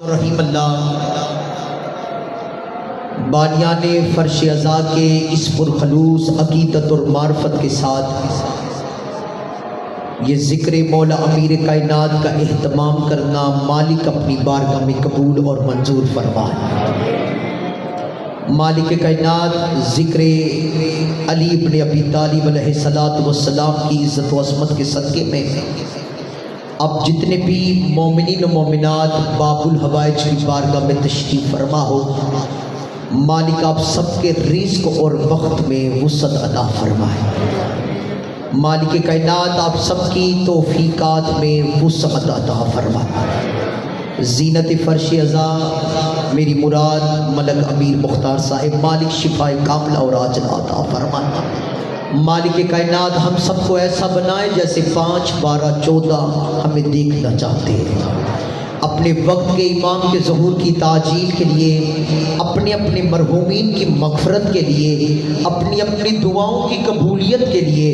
رحیم اللہ بانیان فرش ازا کے اس پرخلوص عقیدت اور معرفت کے ساتھ یہ ذکر مولا امیر کائنات کا اہتمام کرنا مالک اپنی بارگاہ میں قبول اور منظور فرمائے۔ مالک کائنات ذکر علی ابن ابی طالب علیہ السلام کی عزت و عظمت کے صدقے میں اب جتنے بھی مومنین و مومنات باب الحوائج کی بارگاہ میں تشریف فرما ہو، مالک آپ سب کے رزق اور وقت میں وسعت عطا فرمائے۔ مالک کائنات آپ سب کی توفیقات میں وسعت عطا فرمائے۔ زینت فرش ازا میری مراد ملک امیر مختار صاحب مالک شفائے کاملہ اور عاجلہ عطا فرمائے۔ مالک کائنات ہم سب کو ایسا بنائے جیسے 5، 12، 14 ہمیں دیکھنا چاہتے ہیں۔ اپنے وقت کے امام کے ظہور کی تعجیل کے لیے، اپنے اپنے مرحومین کی مغفرت کے لیے، اپنی اپنی دعاؤں کی قبولیت کے لیے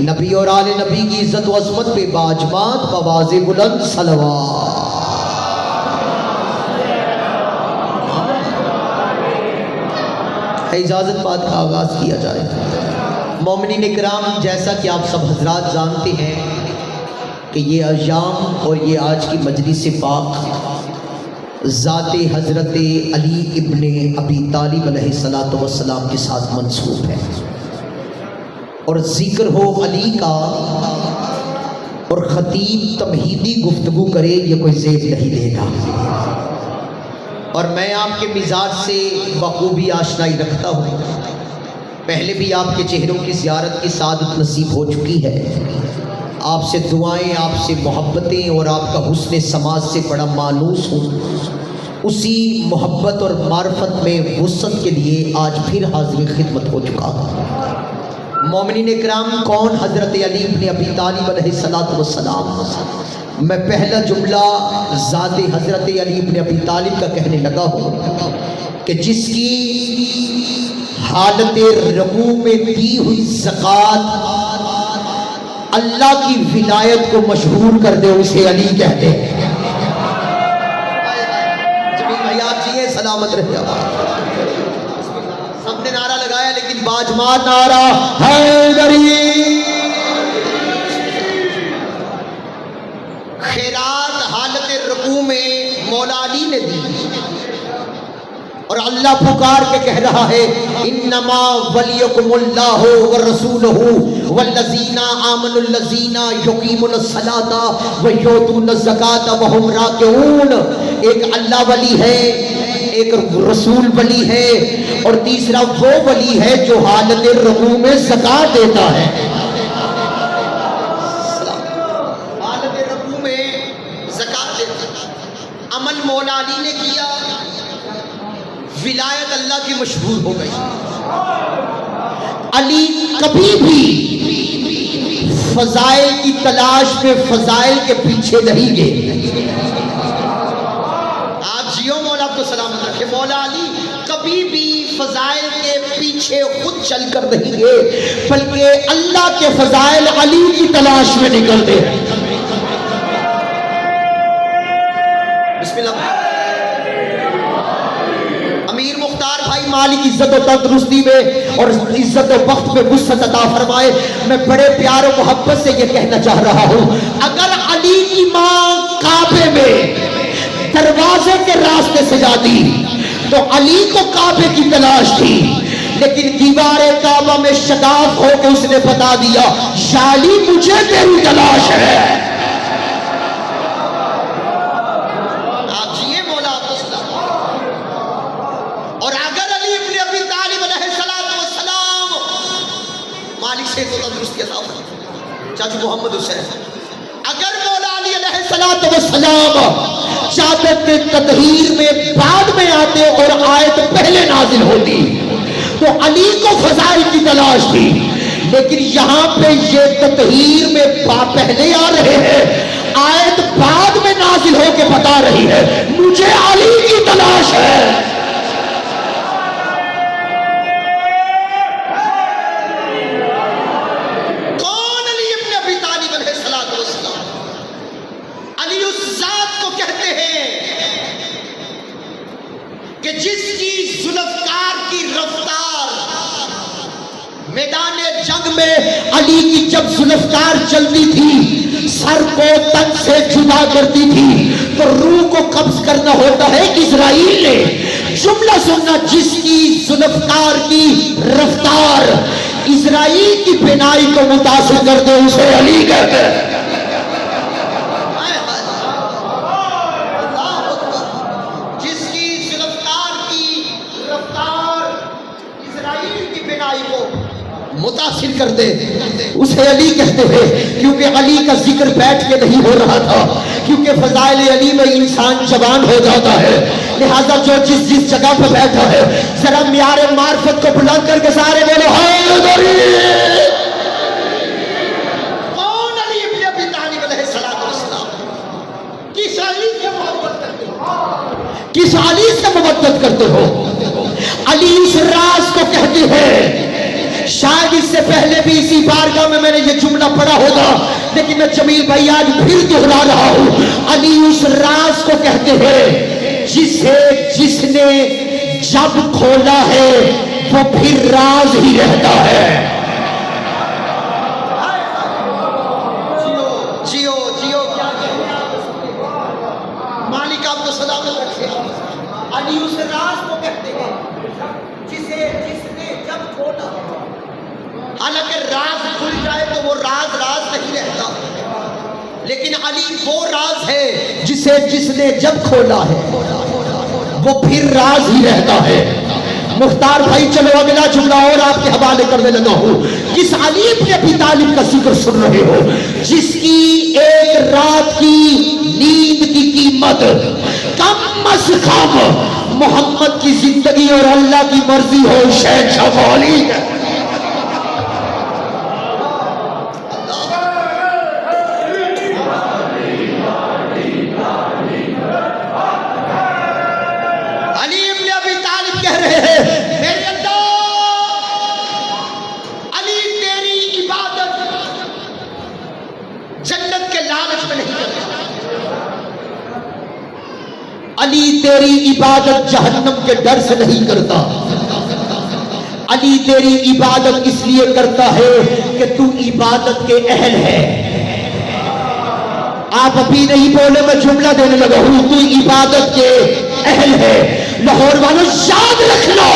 نبی اور آل نبی کی عزت و عظمت پہ باجمات بواز بلند صلوات۔ اجازت بات کا آغاز کیا جائے۔ مومنین اکرام، جیسا کہ آپ سب حضرات جانتے ہیں کہ یہ ایام اور یہ آج کی مجلس پاک ذات حضرت علی ابن ابی طالب علیہ السلام کے ساتھ منسوب ہے، اور ذکر ہو علی کا اور خطیب تمہیدی گفتگو کرے یہ کوئی زیب نہیں دے گا۔ اور میں آپ کے مزاج سے بخوبی آشنائی رکھتا ہوں، پہلے بھی آپ کے چہروں کی زیارت کی سعادت نصیب ہو چکی ہے۔ آپ سے دعائیں، آپ سے محبتیں اور آپ کا حسن سماج سے بڑا مانوس ہوں۔ اسی محبت اور معرفت میں وسعت کے لیے آج پھر حاضر خدمت ہو چکا ہوں۔ مومنین اکرام، کون حضرت علی ابن ابی طالب علیہ السلام؟ میں پہلا جملہ ذات حضرت علی ابن ابی طالب کا کہنے لگا ہوں کہ جس کی حالت رقوع میں دی ہوئی زکوٰۃ اللہ کی ولایت کو مشہور کر دے اسے علی کہتے ہیں۔ جمیل بھائی آپ جیے سلامت رہے۔ سب نے نعرہ لگایا لیکن باجمات نعرہ حیدری۔ خیرات حالت رکوع میں مولا علی نے دی، اور اللہ پکار کے کہہ رہا ہے انما ولیکم اللہ ورسولہ والذین آمنوا الذین یقیمون الصلاۃ ویؤتون الزکاۃ وہم راکعون۔ ایک اللہ ولی ہے، ایک رسول ولی ہے، اور تیسرا وہ ولی ہے جو حالت رکوع میں زکوٰۃ دیتا ہے۔ حالت رکوع میں زکوٰۃ دیتا ہے۔ عمل مولا علی نے کیا، ولایت اللہ کی مشہور ہو گئی۔ علی کبھی بھی فضائل کی تلاش میں فضائل کے پیچھے نہیں گئے۔ آپ جیو مولا کو سلامت رکھے۔ مولا علی کبھی بھی فضائل کے پیچھے خود چل کر نہیں گئے، بلکہ اللہ کے فضائل علی کی تلاش میں نکلتے ہیں۔ بسم اللہ۔ امیر مختار بھائی مالک عزت و تندرستی میں اور عزت و وقت میں وسعت عطا فرمائے۔ میں بڑے پیار و محبت سے یہ کہنا چاہ رہا ہوں، اگر علی کی ماں کعبے میں دروازے کے راستے سے جاتی تو علی کو کعبے کی تلاش تھی، لیکن دیوار کعبہ میں شگاف ہو کے اس نے بتا دیا یا علی مجھے تیری تلاش ہے۔ چاچو محمد حسین، اگر مولا علی علیہ السلام چاہتے تطہیر میں بعد میں آتے اور آیت پہلے نازل ہوتی تو علی کو فضائل کی تلاش تھی، لیکن یہاں پہ یہ تطہیر میں پہلے آ رہے ہیں، آیت بعد میں نازل ہو کے بتا رہی ہے مجھے علی کی تلاش ہے۔ کہ جس کی ذوالفقار کی رفتار میدان جنگ میں علی کی جب ذوالفقار چلتی تھی سر کو تن سے جدا کرتی تھی تو روح کو قبض کرنا ہوتا ہے کہ اسرائیل نے جملہ سننا جس کی ذوالفقار کی رفتار اسرائیل کی بینائی کو متاثر کر دے اسے علی کہتے ہیں. جس کی ذوالفقار کی رفتار اسرائیل کی بینائی کو متاثر کر دے اسے علی کہتے ہیں. کیونکہ علی کا ذکر بیٹھ کے نہیں ہو رہا تھا کیونکہ فضائل علی میں انسان جوان ہو جاتا ہے. لہذا جو جس جگہ پہ بیٹھا ہے ذرا معیار معرفت کو بلند کر کے سارے بولو حیدری. کون علی ابن ابی طالب علیہ السلام؟ کس علی سے محبت کرتے ہو؟ کس علی سے محبت کرتے ہو؟ علی اس راز کو کہتے ہیں. شاید اس سے پہلے بھی اسی بارگاہ میں نے یہ جملہ پڑھا ہوگا لیکن میں جمیل بھائی آج پھر دہرا رہا ہوں. علی اس راز کو کہتے ہیں جس نے جب کھولا ہے وہ پھر راز ہی رہتا ہے. جیو جیو کیا مالک آپ کو سلامت رکھے. علی اس راز کو کہتے ہیں جس نے جب کھولا. حالانکہ راز کھل جائے تو وہ راز نہیں رہتا لیکن علی وہ راز ہے جس نے جب کھولا ہے وہ پھر راز ہی رہتا ہے. مختار بھائی چلو اگلا جملہ اور آپ کے حوالے کرنے لگا ہوں. جس علی ابن ابی طالب کا ذکر سن رہے ہو جس کی ایک رات کی نیند کی قیمت کم از کم محمد کی زندگی اور اللہ کی مرضی ہو شہنشاہ علی. علی تیری عبادت جہنم کے ڈر سے نہیں کرتا. علی تیری عبادت اس لیے کرتا ہے کہ تو عبادت کے اہل ہے. آپ ابھی نہیں بولے میں جملہ دینے لگا ہوں. تو عبادت کے اہل ہے. لاہور والوں یاد رکھنا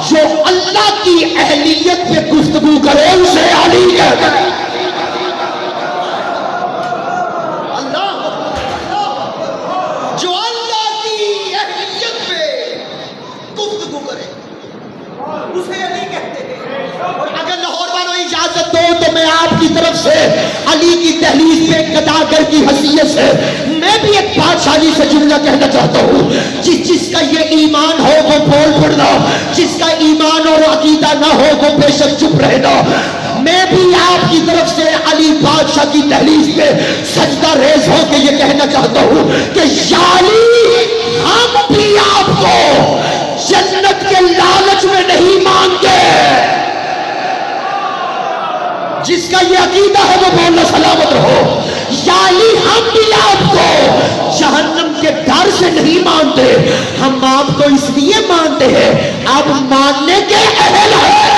جو اللہ کی اہلیت پہ گفتگو کرے اسے علی کہتے ہیں. تو میں آپ کی طرف سے علی کی دہلیز پہ قداگر کی حیثیت سے میں بھی ایک بادشاہی سے جملہ کہنا چاہتا ہوں. جس کا یہ ایمان ہو وہ بول پڑنا, جس کا ایمان اور عقیدہ نہ ہو وہ بے شک چپ رہنا. میں بھی آپ کی طرف سے علی بادشاہ کی دہلیز پہ سجدہ ریز ہو کے یہ کہنا چاہتا ہوں کہ یا علی ہم بھی آپ کو جنت کے لالچ میں نہیں مانتے. جس کا یہ عقیدہ ہے وہ بولنا سلامت رہو. یا علی ہم بھی آپ کو جہنم کے ڈر سے نہیں مانتے, ہم آپ کو اس لیے مانتے ہیں آپ ماننے کے اہل ہیں.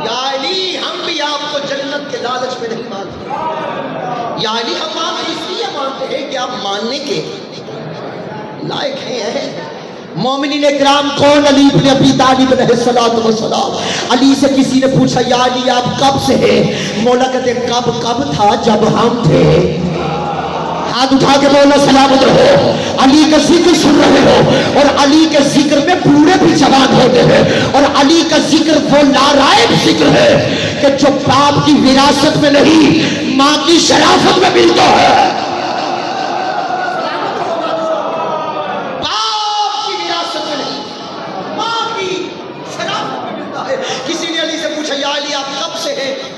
یا علی ہم بھی آپ کو جنت کے لالچ میں نہیں مانتے. یا علی ہم آپ کو اس لیے مانتے ہیں کہ آپ ماننے کے لائق ہیں. مومنین اکرام کون؟ علی ابن ابی طالب علیہ السلام. علی سے کسی نے پوچھا یا علی آپ کب سے ہیں؟ مولا کہتے کب تھا جب ہم تھے. ہاتھ اٹھا کے بولنا سلامت رہو. علی کا ذکر سن رہے ہو اور علی کے ذکر میں بوڑھے بھی جوان ہوتے ہیں اور علی کا ذکر وہ نارائب ذکر ہے کہ جو باپ کی وراثت میں نہیں ماں کی شرافت میں ملتا ہے.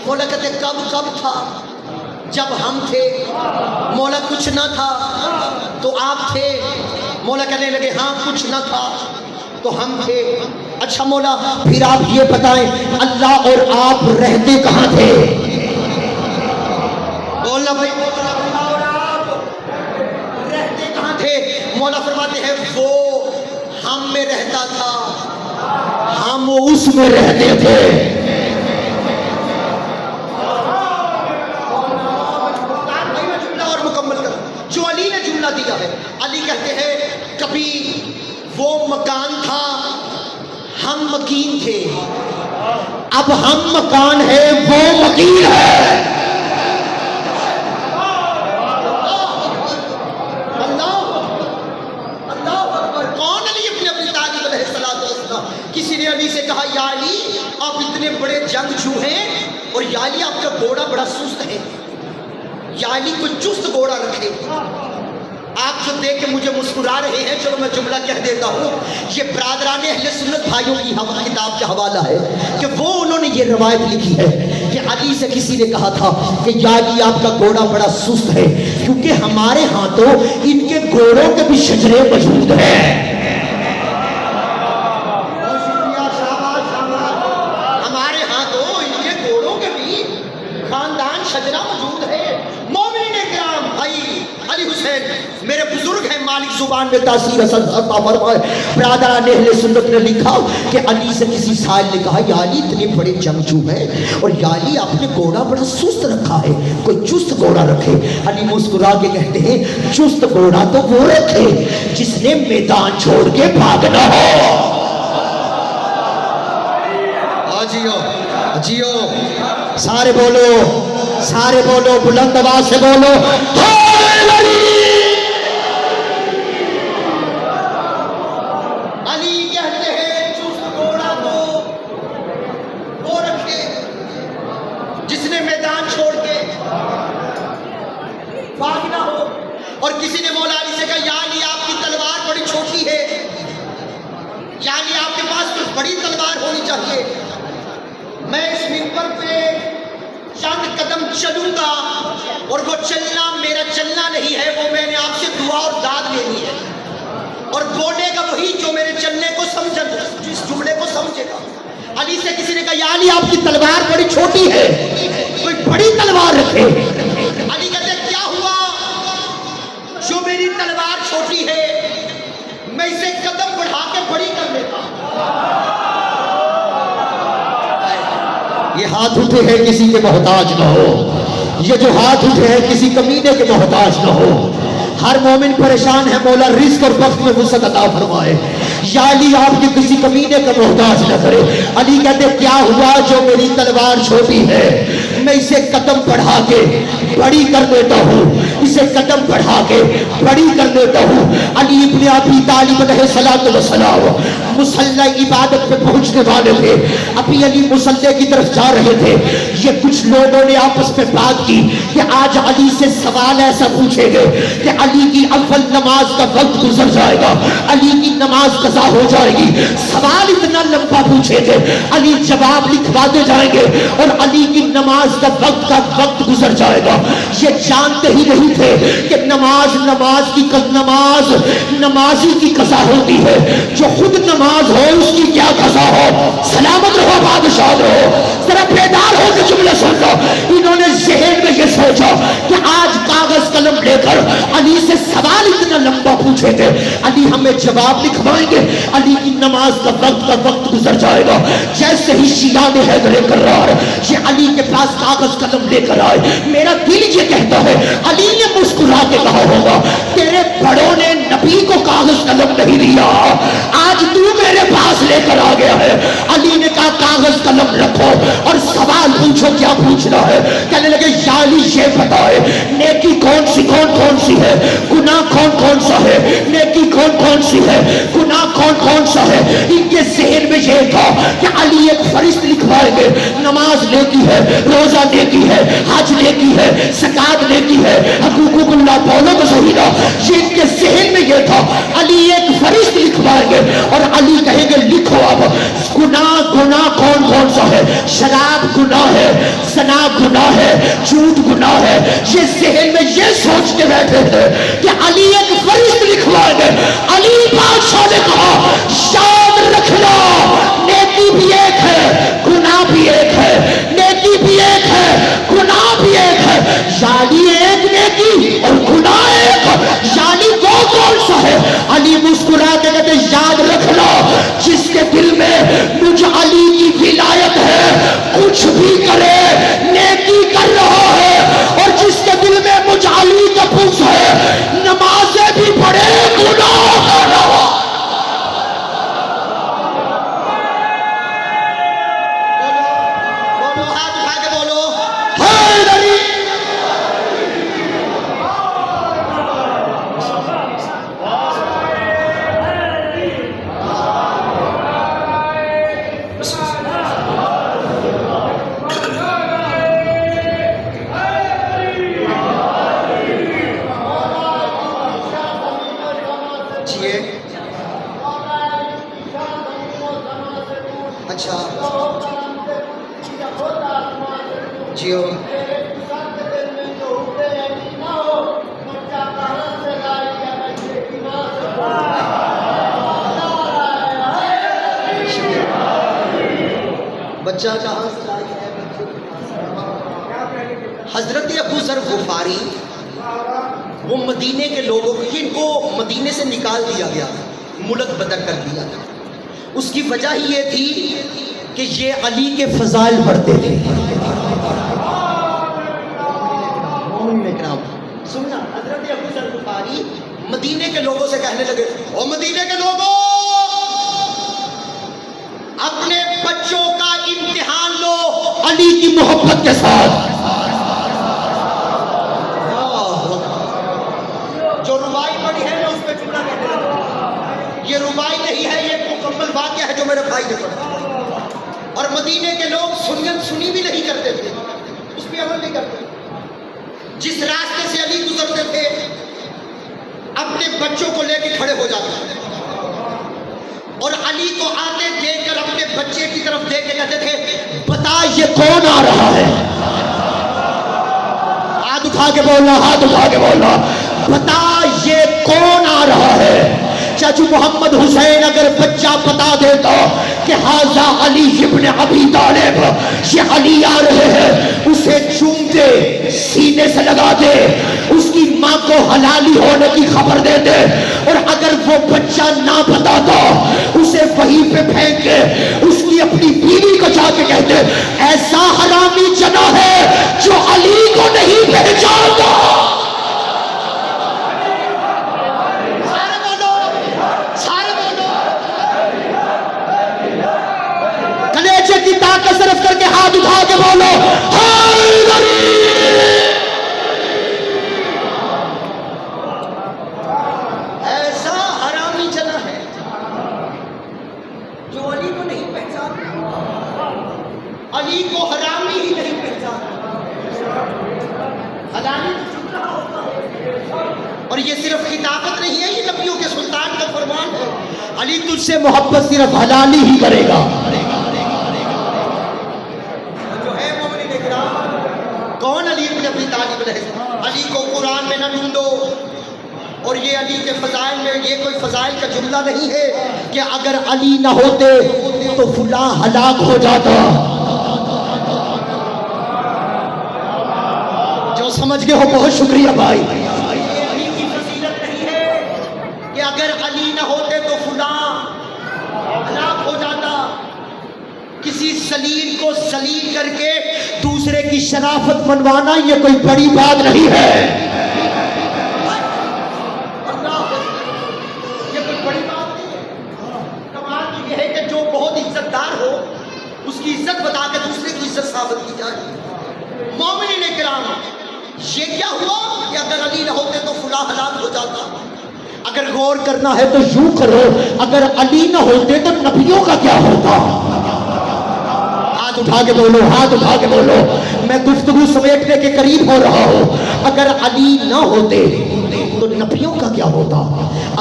مولا کہتے کب تھا جب ہم تھے. مولا کچھ نہ تھا تو آپ تھے. مولا کہنے لگے ہاں کچھ نہ تھا تو ہم تھے. اچھا مولا پھر آپ یہ بتائیں اللہ اور آپ رہتے کہاں تھے؟ میں رہتے تھے۔ میں جملہ اور مکمل کروں جو علی نے جملہ دیا ہے۔ علی کہتے ہیں کبھی وہ مکان تھا ہم مکین تھے، اب ہم مکان ہے وہ مکین ہے۔ کسی نے علی سے کہا یا علی آپ اتنے بڑے جنگجو ہیں اور یا علی آپ کا گھوڑا بڑا سست ہے، یا علی کوئی چست گھوڑا رکھے۔ آپ جو دیکھ کے مجھے مسکرا رہے ہیں، چلو میں جملہ کہہ دیتا ہوں۔ یہ برادران اہل سنت بھائیوں کی کتاب کا حوالہ ہے کہ وہ انہوں نے یہ روایت لکھی ہے کہ علی سے کسی نے کہا تھا کہ یا علی آپ کا گھوڑا بڑا سست ہے، کیونکہ ہمارے ہاں تو ان کے گھوڑوں کے بھی شجرے موجود ہیں۔ شجرہ موجود ہے۔ مومنین کرام بھائی علی حسین میرے بزرگ ہیں، مالک زبان میں تاثیر اثر عطا فرمائے۔ برادران اہل سنت نے لکھا کہ علی سے کسی سائل نے کہا یا علی اتنے بڑے جنگجو ہیں اور یا علی آپ نے گھوڑا بڑا سست رکھا ہے، کوئی چست گھوڑا رکھے۔ علی مسکرا کے کہتے ہیں چست گھوڑا تو وہ رکھے جس نے میدان چھوڑ کے بھاگنا ہو۔ جیو جیو سارے بولو، سارے بولو، بلند آواز سے بولو، علی کہتے ہیں چست گھوڑا تو وہ رکھے جس نے میدان چھوڑ کے بھاگنا ہو۔ اور کسی نے مولا علی سے کہا یا علی آپ کی تلوار بڑی چھوٹی ہے، یا علی آپ کے پاس کچھ بڑی تلوار ہونی چاہیے۔ میں اس منبر پہ چند قدم چلوں گا اور وہ چلنا میرا چلنا نہیں ہے، وہ میں نے آپ سے دعا اور داد لینی ہے، اور بولے گا وہی جو میرے چلنے کو سمجھے، جس جملے کو سمجھے گا۔ علی سے کسی نے کہا یا علی آپ کی تلوار بڑی چھوٹی ہے، کوئی بڑی تلوار رکھے۔ علی کہتے کیا ہوا جو میری تلوار چھوٹی ہے میں اسے قدم بڑھا کے بڑی کر لیتا ہوں۔ یہ ہاتھ اٹھے ہیں کسی کے محتاج نہ ہو، یہ جو ہاتھ اٹھے ہیں کسی کمینے کے محتاج نہ ہو۔ ہر مومن پریشان ہے، مولا رزق اور وقت میں وسعت عطا فرمائے۔ یا علی آپ کے کسی کمینے کا محتاج نہ کرے۔ علی کہتے کیا ہوا جو میری تلوار چھوٹی ہے میں اسے قدم بڑھا کے بڑی کر دیتا ہوں، اسے قدم بڑھا کے بڑی کر دیتا ہوں۔ علی ابن ابی طالب علیہ الصلوۃ والسلام مصلی عبادت پہ پہنچنے والے تھے، ابھی علی مصلی کی طرف جا رہے تھے۔ یہ کچھ لوگوں نے آپس میں بات کی کہ آج علی سے سوال ایسا پوچھیں گے کہ علی کی اول نماز کا وقت گزر جائے گا، علی کی نماز قضا ہو جائے گی۔ سوال اتنا لمبا پوچھے گے، علی جواب لکھواتے جائیں گے اور علی کی نماز کا وقت گزر جائے گا۔ یہ جانتے ہی نہیں تھے کہ نماز نمازی کی قضا ہوتی ہے، جو خود نماز ہو اس کی کیا قضا ہو۔ سلامت رہو، بادشاہ رہو، ذرا بیدار ہو کے جملے سن لو۔ انہوں نے ذہن میں یہ سوچا کہ آج کاغذ قلم لے کر علی سے سوال اتنا لمبا پوچھے تھے، علی ہمیں جواب لکھوائیں گے، علی کی نماز کا وقت گزر جائے گا۔ جیسے ہی شیعان حیدر کرار یہ علی کے پاس کاغذ قلم لے کر آئے، میرا دل یہ کہتا ہے علی نے مسکرا کے کہا ہوگا تیرے بڑوں نے نبی کو کاغذ قلم نہیں دیا، آج تو میرے پاس لے کر آ گیا ہے۔ علی نے کہا کاغذ قلم رکھو اور سوال پوچھو، کیا پوچھنا ہے؟ کہنے لگے یا علی یہ بتائے نیکی کون سی ہے، گناہ کون سا ہے، نیکی کون سی ہے، گناہ کون سا ہے۔ ان کے ذہن میں یہ تھا کہ علی ایک فہرست لکھوائیں گے، نماز نیکی ہے، روزہ نیکی ہے، حج نیکی ہے، زکات نیکی ہے، حقوق اللہ بولو تو صحیح نا۔ یہ ان کے ذہن میں یہ تھا علی ایک فہرست لکھوائیں گے اور علی کہیں گے لکھو اب گناہ کون سا ہے۔ شراب گناہ ہے، زنا گناہ ہے، جھوٹ گناہ ہے۔ یہ ذہن میں یہ سوچ کے بیٹھے تھے کہ علی ایک فہرست لکھوائیں گے۔ علی بادشاہ نے کہا یاد رکھنا نیکی بھی ایک ہے، گناہ بھی ایک ہے، نیکی بھی ایک ہے، گناہ بھی ایک ہے۔ یعنی ایک نیکی اور گناہ ایک، یعنی وہ کون سا ہے؟ علی مسکرا کے کہتے یاد رکھنا جس کے دل میں مجھ علی کی بچہ کہاں سے لائی ہے؟ حضرت ابو ذر غفاری وہ مدینے کے لوگوں جن کو مدینے سے نکال دیا گیا، ملک بدر کر دیا تھا، اس کی وجہ ہی یہ تھی کہ یہ علی کے فضائل پڑھتے تھے۔ سننا، حضرت ابو ذر غفاری مدینے کے لوگوں سے کہنے لگے، او مدینے کے لوگوں، اپنے بچوں کا امتحان لو علی کی محبت کے ساتھ۔ جو ربائی پڑھی ہے میں اس پہ جملہ کہنے لگا، یہ ربائی نہیں ہے، یہ مکمل واقعہ ہے جو میرے بھائی نے پڑھا۔ اور مدینے کے لوگ سنی بھی نہیں کرتے تھے، اس پہ عمل نہیں کرتے۔ جس راستے سے علی گزرتے تھے اپنے بچوں کو لے کے کھڑے ہو جاتے تھے، اور علی کو آتے دیکھ کر اپنے بچے کی طرف دیکھ کے کہتے تھے، بتا یہ کون آ رہا ہے؟ ہاتھ اٹھا کے بولنا، ہاتھ اٹھا کے بولنا، بتا یہ کون آ رہا ہے؟ چاچو محمد حسین اگر بچہ بتا دیتا کہ حاضہ علی ابن ابی طالب، یہ علی آ رہے ہیں، اسے چومتے، سینے سے لگا دے، اس کی ماں کو حلالی ہونے کی خبر دے دے، اور اگر وہ بچہ نہ بتاتا اسے وہیں پہ پھینک کے اس کی اپنی بیوی کو جا کے کہتے، ایسا حرامی جنا ہے جو علی کو نہیں پہچانتا۔ کی طاقت صرف کر کے ہاتھ اٹھا کے بولو، حیدری! ایسا حرامی جنا ہے جو علی کو نہیں پہچانتا، علی کو حرامی ہی نہیں پہچانتا، حلالی تو چپ رہا ہوتا ہے۔ اور یہ صرف خطابت نہیں ہے، یہ نبیوں کے سلطان کا فرمان ہے، علی تجھ سے محبت صرف حلالی ہی کرے گا۔ کون علی ابن ابی طالب ہے؟ علی کو قرآن میں نہ ڈھونڈو، اور یہ علی کے فضائل میں یہ کوئی فضائل کا جملہ نہیں ہے کہ اگر علی نہ ہوتے تو فلاں ہلاک ہو جاتا۔ جو سمجھ گئے ہو بہت شکریہ بھائی۔ یہ علی کی فضیلت نہیں ہے کہ اگر علی نہ ہوتے تو فلاں ہلاک ہو جاتا۔ کسی ذلیل کو ذلیل کر کے دوسرے کی شرافت منوانا یہ کوئی بڑی بات نہیں ہے۔ یہ کوئی بڑی بات نہیں ہے۔ کمال تو یہ ہے کہ جو بہت عزت دار ہو اس کی عزت بتا کے دوسرے کی عزت ثابت کی جائے۔ مومنین کرام، یہ کیا ہوا کہ اگر علی نہ ہوتے تو فلاں ہلاک ہو جاتا؟ اگر غور کرنا ہے تو یوں کرو، اگر علی نہ ہوتے تو نبیوں کا کیا ہوتا؟ ہاتھ اٹھا کے بولو، ہاتھ اٹھا کے بولو، میں گفتگو سمیٹنے کے قریب ہو رہا ہوں۔ اگر علی نہ ہوتے تو نبیوں کا کیا ہوتا؟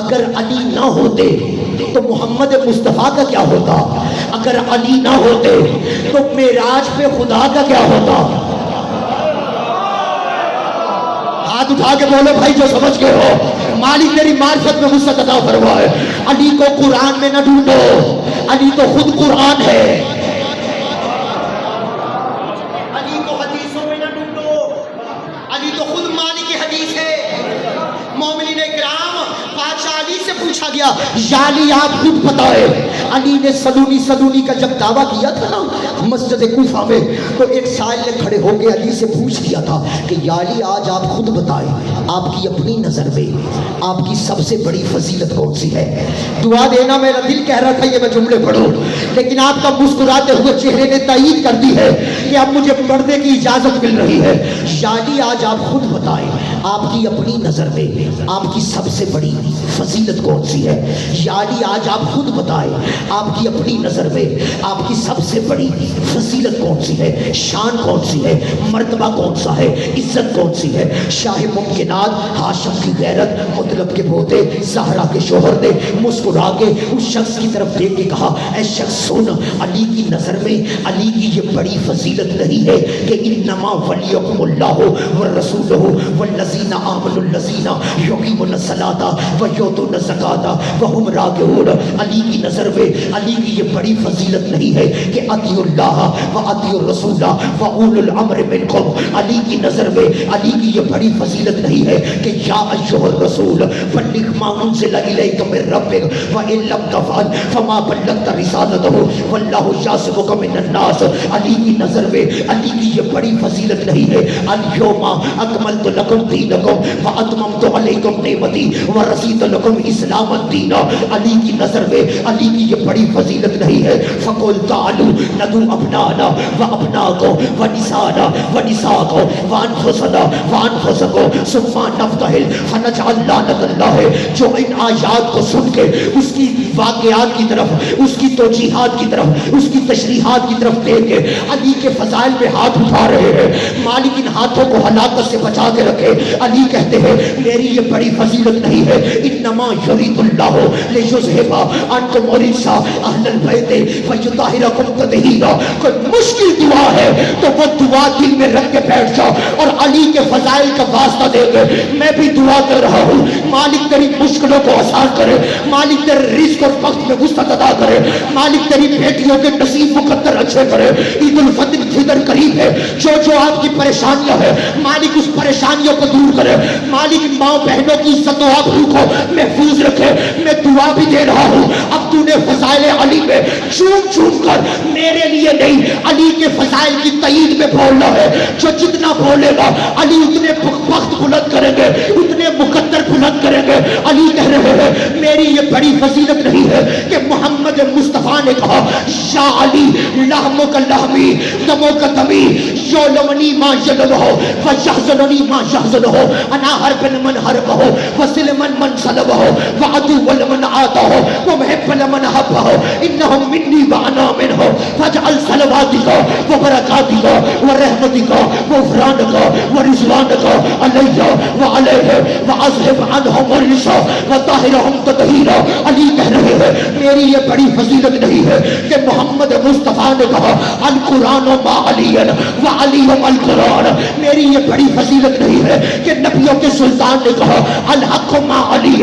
اگر علی نہ ہوتے تو محمد مصطفیٰ کا کیا ہوتا؟ اگر علی نہ ہوتے تو معراج پہ خدا کا کیا ہوتا؟ ہاتھ اٹھا کے بولو بھائی جو سمجھ گئے ہو۔ مالک میری معرفت میں وسعت عطا فرمائے۔ علی کو قرآن میں نہ ڈھونڈو، علی تو خود قرآن ہے۔ علی کو حدیثوں میں نہ ڈھونڈو، علی تو خود مالک حدیث ہے۔ مومنین کرام، بادشاہ علی سے پوچھا گیا، یا علی آپ خود بتائے، علی نے سلونی کا جب دعویٰ کیا تھا نا مسجد کوفہ میں، تو ایک سائل نے کھڑے ہو کے علی سے پوچھ کیا تھا کہ یا علی آج آپ خود بتائیں، آپ کی اپنی نظر میں آپ کی سب سے بڑی فضیلت کون سی ہے؟ دعا دینا میرا دل کہہ رہا تھا یہ میں جملے پڑھوں، لیکن آپ کا مسکراتے ہوئے چہرے نے تائید کر دی ہے کہ اب مجھے پڑھنے کی اجازت مل رہی ہے۔ یا علی آج آپ خود بتائیں، آپ کی اپنی نظر میں آپ کی سب سے بڑی فضیلت کون سی ہے؟ یعنی آج آپ خود بتائیں آپ کی اپنی نظر میں آپ کی سب سے بڑی فضیلت کون سی ہے، شان کون سی ہے، مرتبہ کون سا ہے، عزت کون سی ہے؟ شاہ ممکنات ہاشم کی غیرت مطلب کے پوتے زہرا کے شوہر نے مسکرا کے اس شخص کی طرف دیکھ کے کہا، اے شخص سن، علی کی نظر میں علی کی یہ بڑی فضیلت نہیں ہے کہ انما ولیکم اللہ والرسولہ والذین آمنوا الذین یقیمون الصلاۃ ویؤتون الزکاۃ وہم راکعون۔ علی کی نظر میں علی کی یہ بڑی فضیلت نہیں ہے کہ اطیعوا اللہ واطیعوا الرسول واولی الامر منکم۔ علی کی نظر میں علی کی یہ بڑی فضیلت نہیں ہے کہ یا ایھا الرسول بلغ ما انزل الیک من ربک وان لم تفعل فما بلغت رسالتہ واللہ یعصمک من الناس۔ علی کی نظر میں علی کی یہ بڑی فضیلت نہیں ہے، الیوم اکملت لکم دینکم واتممت علیکم نعمتی ورضیت لکم اسلام دینا۔ علی کی نظر میں علی کی یہ بڑی فضیلت نہیں ہے، فقل تعالوا ندعو ابناءنا وابناءکم ونساءنا ونساءکم وانفسنا وانفسکم ثم نبتہل فنجعل لعنۃ اللہ۔ جو ان آیات کو سن کے اس کی واقعات کی طرف، اس کی توجیحات کی طرف، اس کی تشریحات کی طرف دیکھ کے علی کے فضائل پہ ہاتھ اٹھا رہے ہیں، مالک ان ہاتھوں کو ہلاکت سے بچا کے رکھے۔ علی کہتے ہیں میری یہ بڑی فضیلت نہیں ہے، انما یرید اللہ لیذھب عنکم الرجس اہل البیت ویطہرکم تطہیرا۔ کوئی مشکل دعا ہے تو وہ دعا دل میں رکھ کے بیٹھ جاؤ اور علی کے فضائل کا واسطہ دے کے میں بھی دعا کر رہا ہوں، مالک تیری مشکلوں کو آسان کرے، مالک تیرے رزق اور وقت میں وسعت عطا کرے، مالک تیری بیٹیوں کے نصیب مقدر اچھے کرے۔ عید الفطر قریب ہے، جو آپ کی پریشانیاں ہے مالک اس پریشانیوں کو دور کرے، مالک ماں بہنوں کی عزت و آبرو کو محفوظ رکھے۔ میں دعا بھی دے رہا ہوں، اب تو نے فضائل علی میں چوم چوم کر میرے لیے نہیں علی کے فضائل کی تائید میں بولنا ہے۔ جو جتنا بولے گا علی اتنے وقت بلند کریں گے، اتنے مقدر بلند کریں گے۔ علی کہہ رہے ہیں میری یہ بڑی فضیلت نہیں ہے کہ محمد مصطفیٰ نے کہا یا علی لحمو کا لحمی دمو کا دمی یولونی ما یلوہ ویحزننی ما یحزنہ انا حرب من حربہ وسلم من صلبہ وعدو لمن آتاہ ومحب لمن حبہ انہم منی وانا منہ فاجعل صلواتک وبرکاتک ورحمتک وغفرانک ورضوانک علیہ وعلیہ واذہب عنہم الرجس وطہرہم تطہیرا۔ علی کہہ رہے ہیں میری یہ بڑی فضیلت نہیں ہے کہ محمد مصطفیٰ نے کہا القرآن ما علی وعلی القرآن۔ میری یہ بڑی فضیلت نہیں ہے کہ نبیوں کے سلطان نے کہا الحق ما علی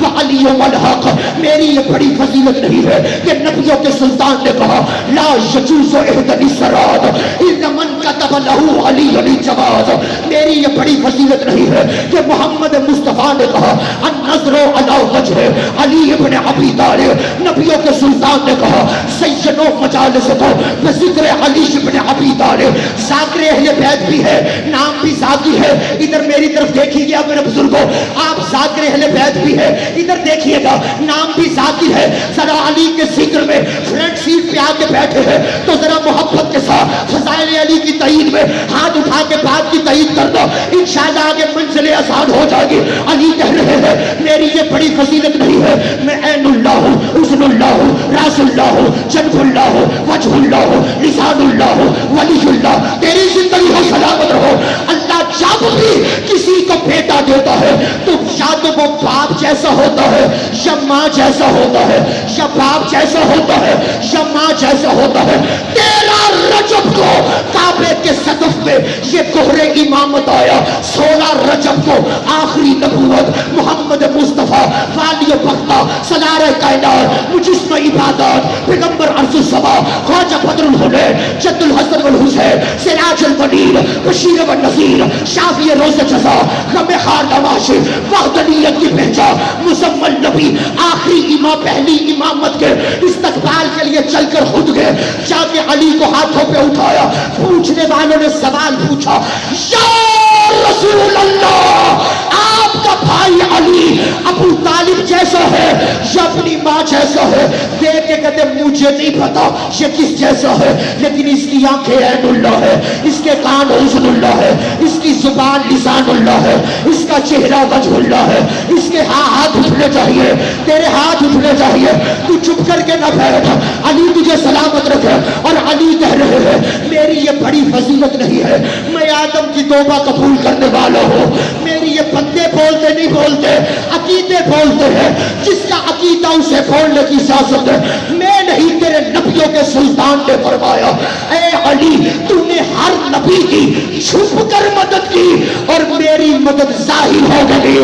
وعلی الحق۔ میری یہ بڑی فضیلت نہیں ہے کہ نبیوں کے سلطان نے کہا لا یجوز احدن الصراط الا من كتب له علی الجواز۔ میری یہ بڑی فضیلت نہیں ہے کہ محمد مصطفیٰ نے کہا النظر علی وجہ علی ابن ابی طالب۔ نبیوں کے سلطان نے کہا سید و مجالس کو بذکر علی ابن ابی طالب۔ ذاکر اہل بیت بھی ہے، نام بھی ذاتی ہے۔ ادھر میری طرف دیکھیے گا میرے بزرگوں، آپ ذاکر اہل بیت بھی ہے، ادھر دیکھیے گا نام بھی ذاتی ہے۔ ذرا علی کے ذکر میں فرنٹ سیٹ پہ آ کے بیٹھے ہیں تو ذرا محبت کے ساتھ فضائل علی کی تائید میں ہاتھ اٹھا کے بات کی تائید کرنا، انشاءاللہ آگے منزلیں آسان ہو جائے گی۔ علی کہہ رہے ہیں میری یہ بڑی فضیلت نہیں ہے، میں عین اللہ ہوں، اذن اللہ ہوں، راس اللہ ہوں، جنب اللہ ہوں، وجہ اللہ ہوں، لسان اللہ ہوں، ولی اللہ۔ تیری زندگی ہو سلامت رہو۔ اللہ جب بھی کسی کو بیٹا دیتا ہے تو یا تو وہ باپ جیسا ہوتا ہے یا ماں جیسا ہوتا ہے، یا باپ جیسا ہوتا ہے یا ماں جیسا ہوتا ہے۔ 13 رجب کو کعبے کے صدف میں یہ گہرے امامت آیا، 16 رجب کو آخری نبوت محمد مصطفیٰ والی بختہ سلارہ کائنات مجسمہ عبادات پیغمبر عرض السما خواجہ بدر الحسین جد الحسن والحسین سراج البنیر بشیر والنذیر شافی روز جزا غم خار نواشی وحدانیت کی پہچان مزمل نبی آخری امام پہلی امامت کے استقبال کے لیے چل کر خود گئے، جا کے علی کو ہاتھوں پہ اٹھایا، پوچھنے والوں نے سوال پوچھا یا رسول اللہ آپ کا بھائی علی ابو طالب جیسا ہے یا اپنی ماں جیسا ہے؟ دیکھ کے کہتے مجھے نہیں پتا یہ کس جیسا ہے، لیکن اس کی آنکھیں عین اللہ ہے، اس کے کان حسن اللہ ہے، اس اس کی زبان لسان اللہ ہے, اس کا چہرہ وجہ اللہ ہے, اس کے ہاتھ اٹھنے چاہیے, تیرے ہاتھ اٹھنے چاہیے, تو چپ کر کے نہ بیٹھ, علی تجھے سلامت رکھے. اور علی کہہ رہے ہیں میری یہ بڑی فضیلت نہیں ہے, میں آدم کی توبہ قبول کرنے والا ہوں, میری یہ بندے بولتے نہیں بولتے, عقیدے بولتے ہیں, جس کا عقیدہ اسے بولنے کی اجازت ہے. میں نہیں, تیرے نبیوں کے سلطان نے فرمایا اے علی تو نے ہر نبی کی چھپ کر مدد کی اور میری مدد ظاہر ہو گئی.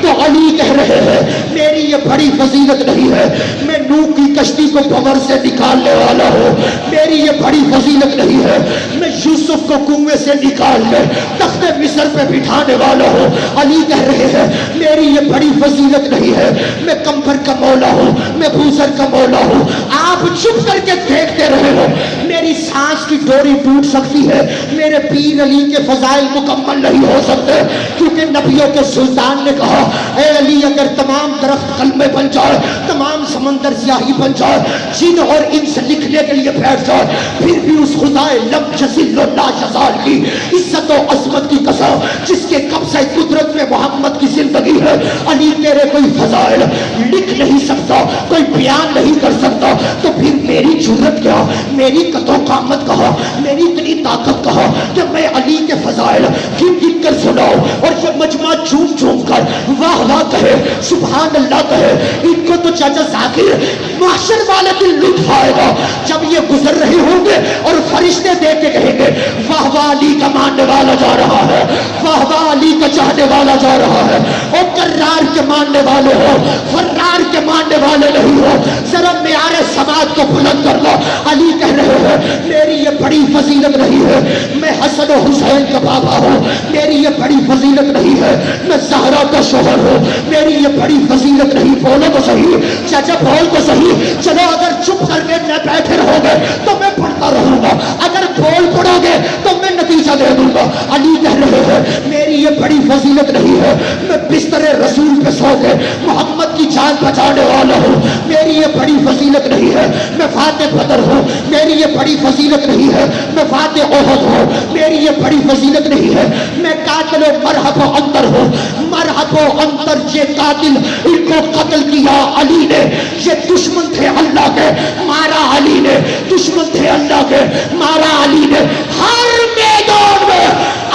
تو علی کہہ رہے ہیں میری یہ بڑی فضیلت نہیں ہے, میں نوح کی کشتی کو بھنور سے نکالنے والا ہوں, میری یہ بڑی فضیلت نہیں ہے, میں یوسف کو کنویں سے نکال کر تخت مصر پہ بٹھانے والا ہوں. علی کہہ رہے ہیں میری یہ بڑی فضیلت نہیں ہے, میں کمبر کا مولا ہوں, میں بھوسر کا مولا ہوں. آپ چپ کر کے دیکھتے رہے ہو, میری سانس کی ڈوری ٹوٹ سکتی ہے, میرے پیر علی کے فضائل مکمل نہیں ہو سکتے, کیونکہ نبیوں کے سلطان نے کہا اے علی اگر تمام درخت کلمے بن جائے, تمام سمندر سیاہی بن جائے, جن اور انس لکھنے کے لیے بیٹھ جائے, پھر بھی اس خدائے لم یزل و لا یزال کی عزت و عظمت کی قسم جس کے قبضہ قدرت میں محمد کی زندگی ہے, علی تیرے کوئی فضائل لکھ نہیں سکتا, کوئی بیان نہیں کر سکتا, تو پھر میری جرت کیا, میری قد و قامت کہا, میری اتنی طاقت کہا کہ میں علی کے فضائل گن گن کر سناؤں اور یہ مجمع جھوم جھوم کر واہ واہ کہے, سبحان اللہ کہے. ان کو تو چاچا ذاکر محشر والے دن لطف آئے گا جب یہ گزر رہے ہوں گے اور فرشتے دیکھ کے کہیں گے واہ واہ علی کا ماننے والا جا رہا ہے, واہ واہ علی کا چاہنے والا جا رہا ہے. اور کرار کے ماننے والے ہو, فرار کے ماننے والے نہیں ہو, ذرا معیار سماعت کو بلند کر لو. علی کہہ رہے ہیں میری یہ بڑی فضیلت نہیں ہے, میں حسن و حسین کا بابا ہوں, میری یہ بڑی فضیلت نہیں ہے, میں زہرا کا شوہر ہوں, میری یہ بڑی فضیلت نہیں. بولو تو صحیح چاچا, بول تو صحیح. چلو اگر چپ کر کے نہ بیٹھے رہو گے تو میں پڑھتا رہوں گا, اگر بول پڑو گے تو میں نتیجہ دے دوں گا. علی کہہ رہے ہیں میری یہ بڑی فضیلت نہیں ہے, میں بستر رسول پہ سو کے محمد کی جان بچانے والا ہوں, میری یہ بڑی فضیلت نہیں ہے, میں فاتح بدر ہوں, میری یہ بڑی فضیلت نہیں ہے, میں فاتح احد ہوں, میری یہ بڑی فضیلت نہیں ہے, میں قاتل و مرحب و انتر ہوں. مرحب و انتر یہ قاتل, ان کو قتل کیا علی نے, یہ دشمن تھے اللہ کے, مارا علی نے, دشمن تھے اللہ کے, مارا علی نے. ہر میدان میں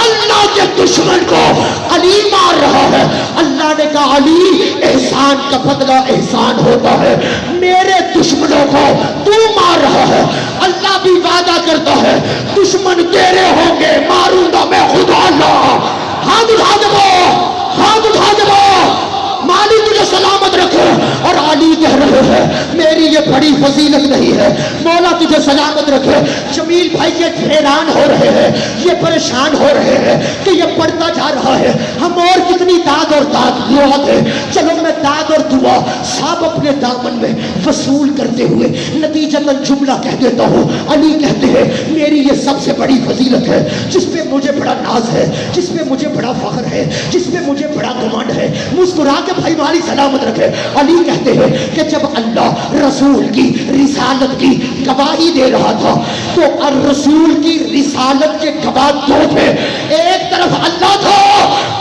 اللہ کے دشمن کو علی مار رہا ہے. اللہ نے کہا علی احسان کا بدلہ احسان ہوتا ہے, میرے دشمنوں کو تو مار رہا ہے. اللہ بھی وعدہ کرتا ہے دشمن تیرے ہوں گے, ماروں گا میں خدا اللہ. ہاتھ اٹھا دو, ہاتھ اٹھا دو, مالی تجھے سلامت رکھے. اور علی کہہ رہے ہیں میری یہ بڑی فضیلت نہیں ہے, مولا تجھے سلامت رکھے. جمیل بھائی یہ حیران ہو رہے ہیں, یہ پریشان ہو رہے ہیں کہ یہ پڑھتا جا رہا ہے, ہم اور کتنی داد اور دعا دیں. چلو میں داد اور دعا سب اپنے دامن میں وصول کرتے ہوئے نتیجتاً جملہ کہہ دیتا ہوں. علی کہتے ہیں میری یہ سب سے بڑی فضیلت ہے جس پہ مجھے بڑا ناز ہے, جس پہ مجھے بڑا فخر ہے, جس پہ مجھے بڑا گمانڈ ہے. مسکرا کے بھائی والی سلامت رکھے. علی کہتے ہیں کہ جب اللہ رسول کی رسالت کی گواہی دے رہا تھا تو الرسول کی رسالت کے گواہ دو تھے, ایک طرف اللہ تھا,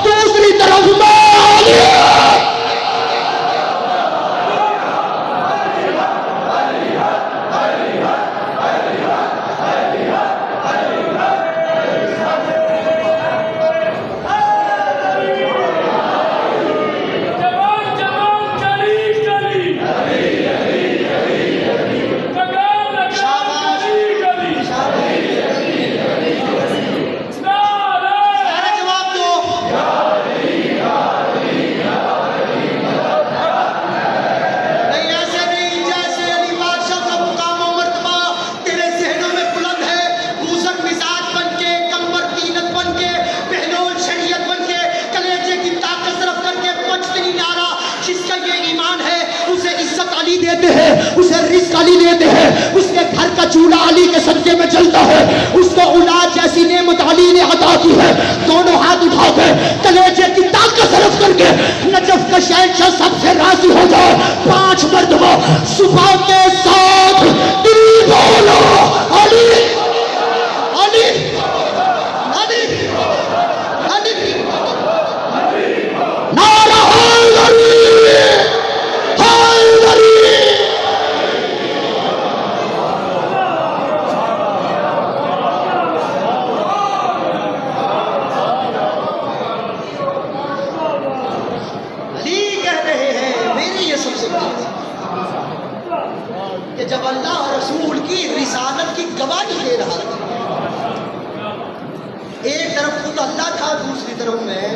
دوسری طرف میں علی. اسے رزق علی دیتے ہیں, اس کے گھر کا چولہا علی کے صدقے میں چلتا ہے, اس کو اولاد جیسی نعمت علی نے عطا کی ہے. دونوں ہاتھ اٹھا کے کلیجے کی طاقت صرف کر کے نجف کا شہنشاہ سب سے راضی ہو جائے 5 مرتبہ صبح کے ساتھ دل بولو علی علی علی تو اللہ تھا، دوسری طرف میں.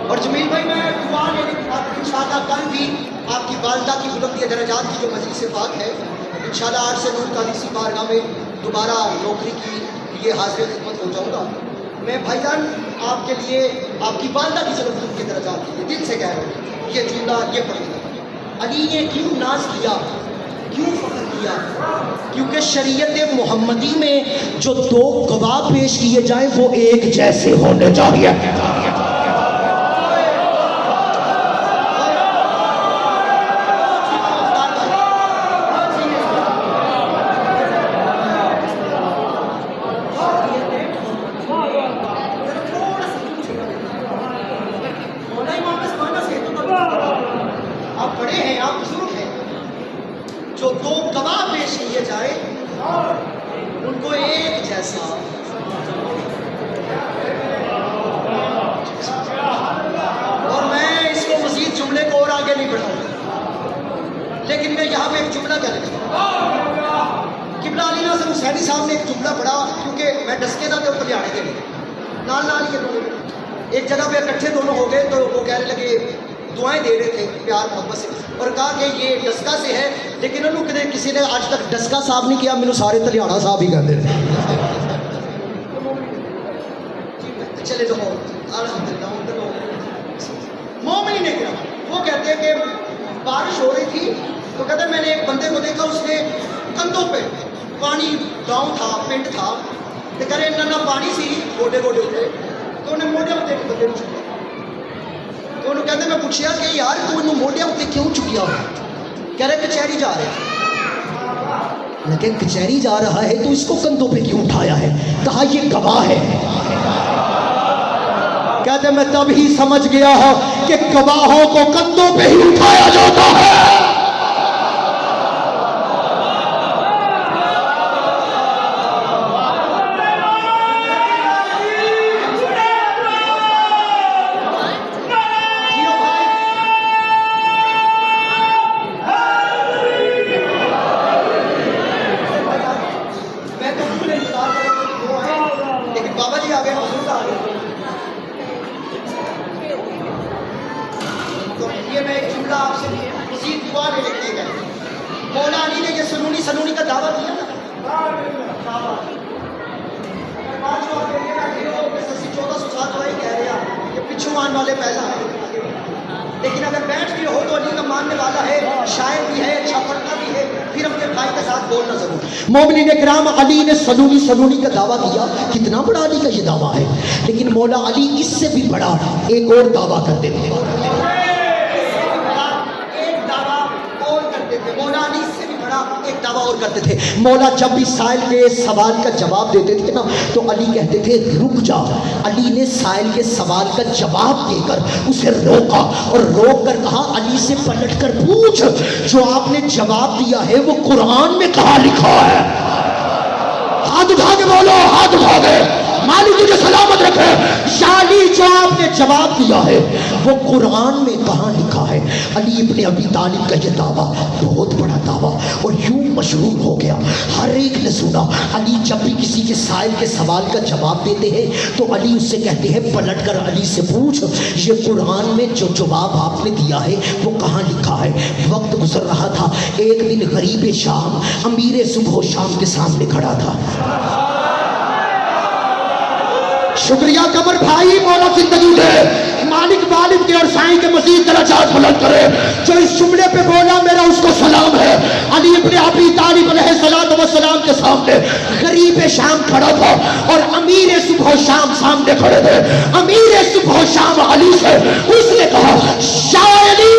اور جمیل بھائی میں دعا لینے کے بعد انشاءاللہ کل بھی آپ کی والدہ کی بلند درجات کی جو مجلس پاک ہے انشاءاللہ 8 سے 9 40 بارگاہ میں دوبارہ نوکری کی لیے حاضر خدمت ہو جاؤں گا. میں بھائی جان آپ کے لیے آپ کی والدہ کی جو بلند درجات کے لیے دل سے کہہ رہا ہوں یہ جملہ یہ پڑھیں. علی نے کیوں ناز کیا، کیوں فخر کیا؟ کیونکہ شریعت محمدی میں جو دو گواہ پیش کیے جائیں وہ ایک جیسے ہونے چاہیے. آپ بڑے ہیں، آپ بزرگ ہیں، جو دو گواہ پیش کیے جائے ان کو ایک جیسا. اور میں اس کو مزید جملے کو اور آگے نہیں بڑھاؤں گا، لیکن میں یہاں پہ ایک جملہ کہنے لگا. قبلہ علی ناصر حسینی صاحب نے ایک جملہ پڑھا، کیونکہ میں ڈسکے تھا تو پلیاڑے کے لیے نال یہ دونوں ایک جگہ پہ اکٹھے دونوں ہو گئے تو وہ کہنے لگے، دعائیں دے رہے تھے پیار محبت سے، اور کہا کہ یہ ڈسکا سے ہے، لیکن انہوں کسی نے آج تک ڈسکا صاحب نہیں کیا، میرے سارے تلیاڑا صاحب ہی کہتے تھے. چلے تو الحمدللہ. مومنین کرام وہ کہتے ہیں کہ بارش ہو رہی تھی تو کہتے ہیں میں نے ایک بندے کو دیکھا، اس نے کندھوں پہ پانی، گاؤں تھا، پنڈ تھا، تو کہہ رہے نہ پانی سی گوڈے گوڈے ہوتے، تو انہیں موڈے ہوتے ایک بندے کو چکیا. تو انہوں کہتے میں پوچھیا کہ یار تو انہوں موڈے ہوتے کیوں چکیا ہو؟ کہہ رہے کچہری جا رہے. لیکن کچہری جا رہا ہے تو اس کو کندھوں پہ کیوں اٹھایا ہے؟ کہا یہ گواہ ہے. کہتے میں تب ہی سمجھ گیا ہوں کہ گواہوں کو کندھوں پہ ہی اٹھایا جاتا ہے. مولا علی نے یہ سنونی کا دعویٰ کیا نا، 1407 والا کہہ رہا کہ پچھو آن والے پہلا ہے، لیکن اگر بیٹھ کے ہو تو علی کا ماننے والا ہے، شاعر بھی ہے، اچھا پڑھتا بھی ہے، پھر اپنے بھائی کے ساتھ بولنا ضرور. مومنین کرام علی نے سنونی کا دعویٰ کیا. کتنا بڑا علی کا یہ دعویٰ ہے، لیکن مولا علی اس سے بھی بڑا ایک اور دعویٰ کرتے تھے. مولا علی اس سے بھی بڑا ایک دعویٰ اور کرتے تھے. مولا جب بھی سائل کے سوال کا جواب دیتے تھے نا تو علی کہتے تھے رک جا. علی نے سائل کے سوال کا جواب دے کر اسے روکا اور روک کر کہا علی سے پلٹ کر پوچھ جو آپ نے جواب دیا ہے وہ قرآن میں کہاں لکھا ہے؟ ہاتھ اٹھا کے بولو، ہاتھ اٹھا کے. مالک تجھے سلامت رکھے. علی جو آپ نے جواب دیا ہے وہ قرآن میں کہاں لکھا ہے؟ علی ابن ابی طالب کا یہ دعویٰ بہت بڑا دعویٰ اور یوں مشہور ہو گیا، ہر ایک نے سنا. علی جب بھی کسی کے سائل کے سوال کا جواب دیتے ہیں تو علی اس سے کہتے ہیں پلٹ کر علی سے پوچھ یہ قرآن میں جو جواب آپ نے دیا ہے وہ کہاں لکھا ہے؟ وقت گزر رہا تھا، ایک دن غریب شام امیر صبح و شام کے سامنے کھڑا تھا. شکریہ قمر بھائی، مولا زندگی دے، مالک والد کے اور سائیں کے مزید درجات بلند کرے. جو اس جملے پہ بولا میرا اس کو سلام ہے. علی ابن ابی طالب علیہ السلام کے سامنے غریب شام کھڑا تھا اور امیر صبح و شام سامنے کھڑے تھے. امیر صبح و شام علی سے اس نے کہا شاہ علی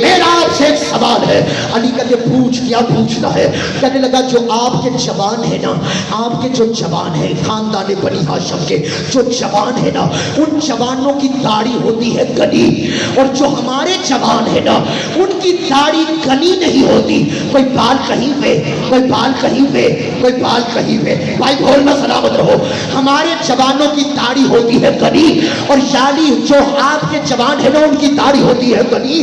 میرا آپ سے ایک سوال ہے. علی کہتے پوچھ. کیا پوچھنا ہے؟ کہنے لگا جو آپ کے جوان ہے نا، آپ کے جو جوان ہے خاندان بنی ہاشم کے جو جوان ہے نا، ان جوانوں کی داڑھی ہوتی ہے گنی، اور جو ہمارے جوان ہے نا ان کی داڑھی گنی نہیں ہوتی. کوئی بال کہیں پہ، کوئی بال کہیں پہ، کوئی بال کہیں پہ. بھائی بولنا سلامت رہو. ہمارے جوانوں کی داڑھی ہوتی ہے گنی، اور یعنی جو آپ کے جوان ہے نا ان کی داڑھی ہوتی ہے گنی،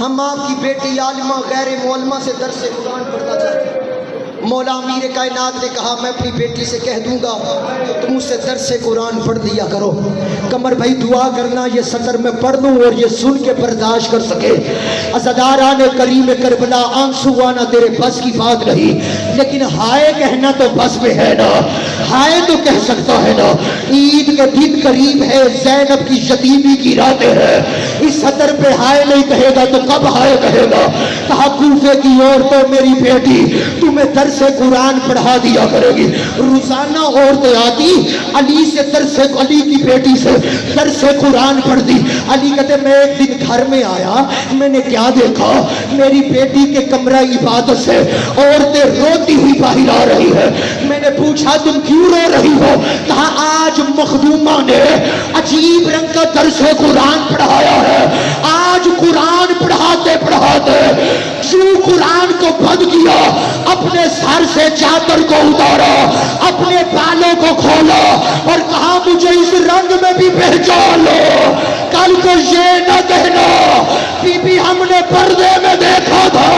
ہم آپ کی بیٹی عالمہ غیر معلمہ سے درس قرآن پڑھنا چاہتے ہیں۔ مولا امیر کائنات نے کہا میں اپنی بیٹی سے کہہ دوں گا تم اس سے درس قرآن پڑھ دیا کرو۔ قمر بھائی دعا کرنا یہ سطر میں پڑھ دوں اور یہ سن کے برداشت کر سکے۔ عزاداران کریم کربلا آنسو آنا تیرے بس کی بات نہیں، لیکن ہائے کہنا تو بس میں ہے نا، ہائے تو کہہ سکتا ہے نا۔ عید کے دن قریب ہے، زینب کی یتیمی کی راتیں ہیں، اس سطر پہ ہائے نہیں کہے گا تو کب ہائے کہے گا؟ کہا کوفے کی عورتوں میری بیٹی تمہیں درس قرآن پڑھا دیا کرے گی۔ روزانہ عورتیں آتی علی سے علی کی بیٹی سے درس قرآن پڑھ دی۔ علی کہتے میں ایک دن گھر میں آیا، میں نے کیا دیکھا، میری بیٹی کے کمرہ عبادت سے عورتیں روتی ہوئی باہر آ رہی ہے۔ میں نے پوچھا تم کیوں رو رہی ہو؟ کہا آج مخدومہ نے عجیب رنگ کا درس قرآن پڑھایا ہے، آج قرآن پڑھاتے پڑھاتے جو قرآن کو بند کیا، اپنے سر سے چادر کو اتارا، اپنے بالوں کو کھولا اور کہا مجھے اس رنگ میں بھی پہچان لو، کل کو یہ نہ کہنا بی بی ہم نے پردے میں دیکھا تھا۔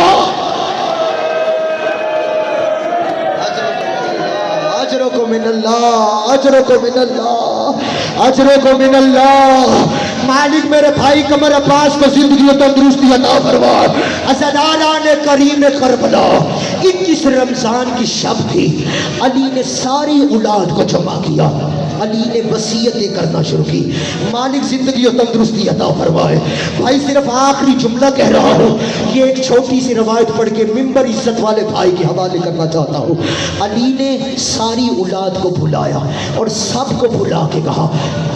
اجرکم من اللہ، اجرکم من اللہ، اجرکم من اللہ۔ مالک میرے بھائی قمر عباس کو زندگی و تندرستی عطا فرما۔ عزاداران کریم کربلا 21 رمضان کی شب تھی، علی نے ساری اولاد کو جمع کیا، علی نے وصیتیں کرنا شروع کی، مالک زندگی و تندرستی عطا فرمائے۔ بھائی صرف آخری جملہ کہہ رہا ہوں، یہ ایک چھوٹی سی روایت پڑھ کے ممبر عزت والے بھائی کے حوالے کرنا چاہتا ہوں۔ علی نے ساری اولاد کو بلایا اور سب کو بلا کے کہا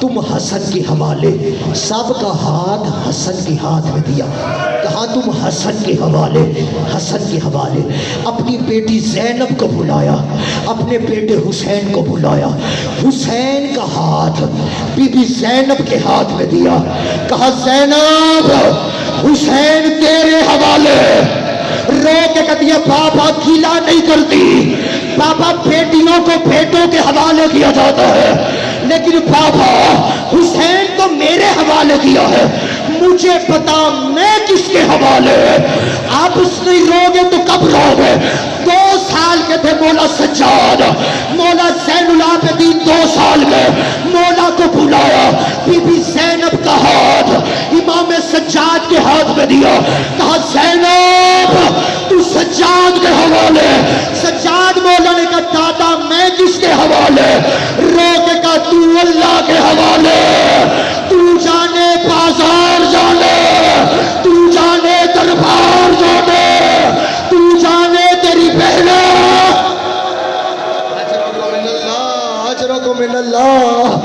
تم حسن کے حوالے، سب کا ہاتھ حسن کے ہاتھ میں دیا، کہا تم حسن کے حوالے، حسن کے حوالے۔ اپنی بیٹی زینب کو بلایا، اپنے بیٹے حسین کو بلایا، حسین کا ہاتھ بی بی زینب کے ہاتھ میں دیا، کہا زینب حسین تیرے حوالے۔ رو کے کہتی ہے بابا گیلا نہیں کرتی، بابا بیٹیوں کو بیٹوں کے حوالے کیا جاتا ہے، لیکن بابا حسین تو میرے حوالے کیا ہے، مجھے پتا میں کس کے حوالے۔ آپ اس نہیں رو گے تو کب رو گے؟ 2 سال کے تھے مولا سجاد، مولا زین العابدین 2 سال کے، مولا کو بلایا، بی بی زینب کا ہاتھ امام سجاد کے ہاتھ میں دیا، کہا زینب تو سجاد کے حوالے۔ سجاد مولا نے کہا دادا میں کس کے حوالے؟ رو کے کہا تو اللہ کے حوالے، تو جانے بازار جانے، تو جانے دربار جانے، تو جانے تیری بہنیں۔ اجرکم من اللہ،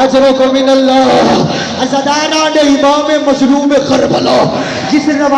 اجرکم من اللہ۔ عزاداران امام مظلوم کربلا جس روایت